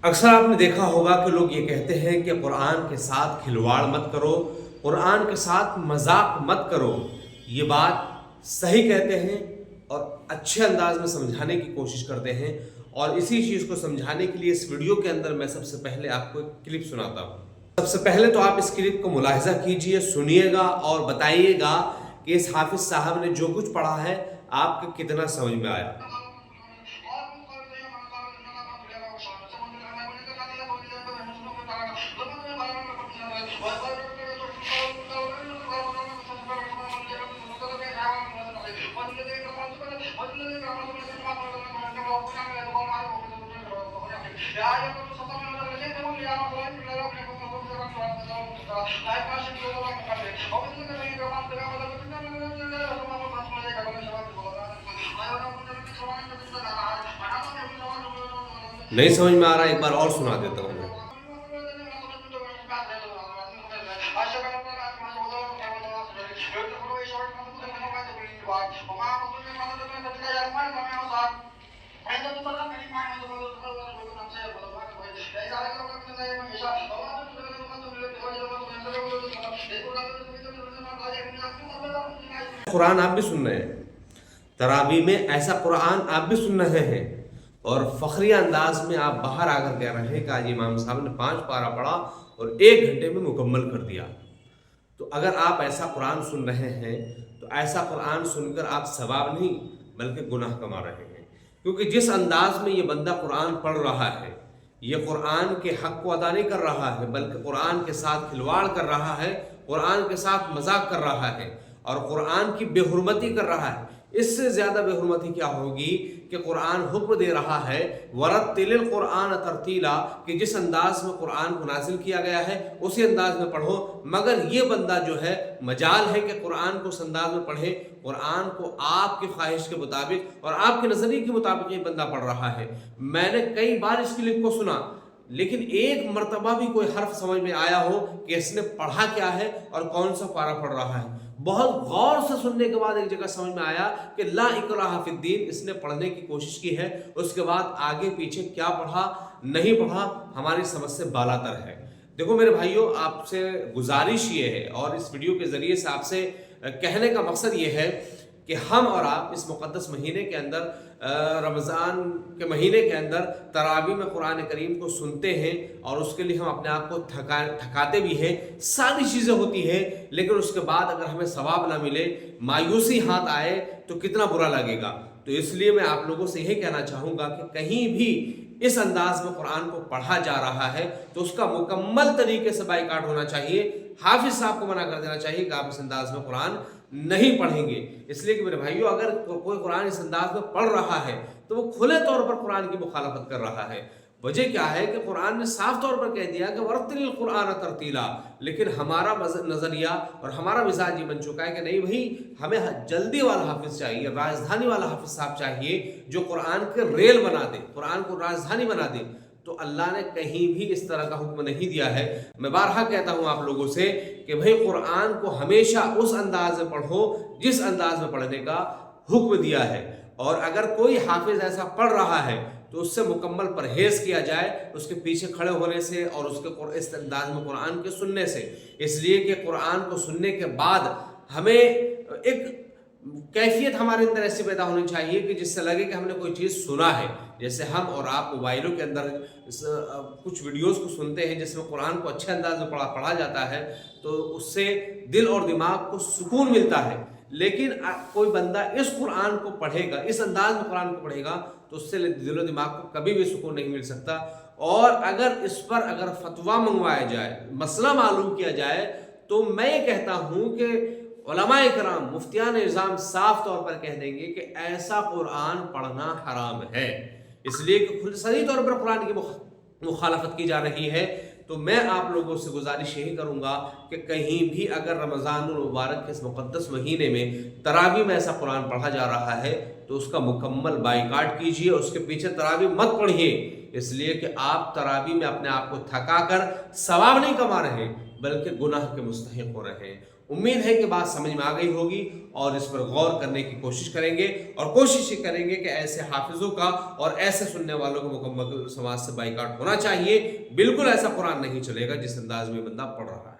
अक्सर आपने देखा होगा कि लोग ये कहते हैं कि कुरान के साथ खिलवाड़ मत करो, कुरान के साथ मजाक मत करो। ये बात सही कहते हैं और अच्छे अंदाज में समझाने की कोशिश करते हैं। और इसी चीज़ को समझाने के लिए इस वीडियो के अंदर मैं सबसे पहले आपको एक क्लिप सुनाता हूँ। सबसे पहले तो आप इस क्लिप को मुलाहिजा कीजिए, सुनिएगा और बताइएगा कि इस हाफिज साहब ने जो कुछ पढ़ा है आपको कितना समझ में आया। नहीं समझ में आ रहा, एक बार और सुना देता हूँ मैं। कुरान आप भी सुन रहे हैं, तरावी में ऐसा कुरान आप भी सुन रहे हैं और फखरी अंदाज में आप बाहर आकर कह रहे हैं कि आज इमाम साहब ने 5 पारा पढ़ा और 1 घंटे में मुकम्मल कर दिया। तो अगर आप ऐसा कुरान सुन रहे हैं तो ऐसा कुरान सुनकर आप सवाब नहीं बल्कि गुनाह कमा रहे हैं, क्योंकि जिस अंदाज में ये बंदा कुरान पढ़ रहा है ये कुरान के हक को अदा नहीं कर रहा है बल्कि कुरान के साथ खिलवाड़ कर रहा है, कुरान के साथ मजाक कर रहा है और कुरान की बेहुरमती कर रहा है। इससे ज़्यादा बेहुरमती क्या होगी कि कुरान हुक्म दे रहा है वरत्तिलिल कुरान तरतीला, कि जिस अंदाज में कुरान को नाजिल किया गया है उसी अंदाज में पढ़ो। मगर ये बंदा जो है मजाल है कि कुरान को उस अंदाज में पढ़े, कुरान को आपकी ख्वाहिश के मुताबिक और आपके नज़रिए के मुताबिक ये बंदा पढ़ रहा है। मैंने कई बार इस क्लिप को सुना लेकिन एक मर्तबा भी कोई हर्फ समझ में आया हो कि इसने पढ़ा क्या है और कौन सा पारा पढ़ रहा है। बहुत गौर से सुनने के बाद एक जगह समझ में आया कि ला इकराह फिद्दीन इसने पढ़ने की कोशिश की है, उसके बाद आगे पीछे क्या पढ़ा नहीं पढ़ा हमारी समझ से बालातर है। देखो मेरे भाइयों, आपसे गुजारिश ये है और इस वीडियो के ज़रिए से आपसे कहने का मकसद ये है कि हम और आप इस मुक़द्दस महीने के अंदर रमज़ान के महीने के अंदर तरावी में कुरान करीम को सुनते हैं और उसके लिए हम अपने आप को थकाते भी हैं, सारी चीज़ें होती हैं, लेकिन उसके बाद अगर हमें सवाब ना मिले, मायूसी हाथ आए तो कितना बुरा लगेगा। तो इसलिए मैं आप लोगों से यही कहना चाहूँगा कि कहीं भी इस अंदाज में कुरान को पढ़ा जा रहा है तो उसका मुकम्मल तरीके से बाइकाट होना चाहिए। हाफिज साहब को मना कर देना चाहिए कि आप इस अंदाज में कुरान नहीं पढ़ेंगे। इसलिए कि मेरे भाइयों, अगर कोई कुरान इस अंदाज में पढ़ रहा है तो वो खुले तौर पर कुरान की मुखालफत कर रहा है। वजह क्या है कि कुरान ने साफ तौर पर कह दिया कि वरत्तिलिल कुरान तरतीला, लेकिन हमारा नज़रिया और हमारा मिजाज ये बन चुका है कि नहीं भाई, हमें जल्दी वाला हाफिज चाहिए, राजधानी वाला हाफिज साहब चाहिए जो कुरान के रेल बना दे, कुरान को राजधानी बना दे। तो अल्लाह ने कहीं भी इस तरह का हुक्म नहीं दिया है। मैं बारहा कहता हूँ आप लोगों से कि भाई कुरान को हमेशा उस अंदाज में पढ़ो जिस अंदाज में पढ़ने का हुक्म दिया है, और अगर कोई हाफिज ऐसा पढ़ रहा है तो उससे मुकम्मल परहेज़ किया जाए, उसके पीछे खड़े होने से और उसके इस अंदाज में कुरान के सुनने से। इसलिए कि कुरान को सुनने के बाद हमें एक कैफियत हमारे अंदर ऐसी पैदा होनी चाहिए कि जिससे लगे कि हमने कोई चीज़ सुना है। जैसे हम और आप मोबाइलों के अंदर कुछ वीडियोस को सुनते हैं जिसमें कुरान को अच्छे अंदाज में पढ़ा जाता है तो उससे दिल और दिमाग को सुकून मिलता है। लेकिन कोई बंदा इस कुरान को पढ़ेगा, इस अंदाज में कुरान को पढ़ेगा तो उससे दिल और दिमाग को कभी भी सुकून नहीं मिल सकता। और अगर इस पर अगर फतवा मंगवाया जाए, मसला मालूम किया जाए, तो मैं ये कहता हूँ कि उलमाए कराम, मुफ्तियान निज़ाम साफ तौर पर कह देंगे कि ऐसा कुरान पढ़ना हराम है, इसलिए कि सही तौर पर कुरान की मुखालफत की जा रही है। तो मैं आप लोगों से गुजारिश यही करूँगा कि कहीं भी अगर रमज़ानुल मुबारक के इस मुक़द्दस महीने में तरावी में ऐसा कुरान पढ़ा जा रहा है तो उसका मुकम्मल बाइकाट कीजिए, उसके पीछे तरावी मत पढ़िए, इसलिए कि आप तरावी में अपने आप को थका कर सवाब नहीं कमा रहे बल्कि गुनाह के मुस्तहिक हो रहे हैं। امید ہے کہ بات سمجھ میں آ گئی ہوگی اور اس پر غور کرنے کی کوشش کریں گے اور کوشش یہ کریں گے کہ ایسے حافظوں کا اور ایسے سننے والوں کو مکمل سماج سے بائیکاٹ ہونا چاہیے. بالکل ایسا قرآن نہیں چلے گا جس انداز میں بندہ پڑھ رہا ہے.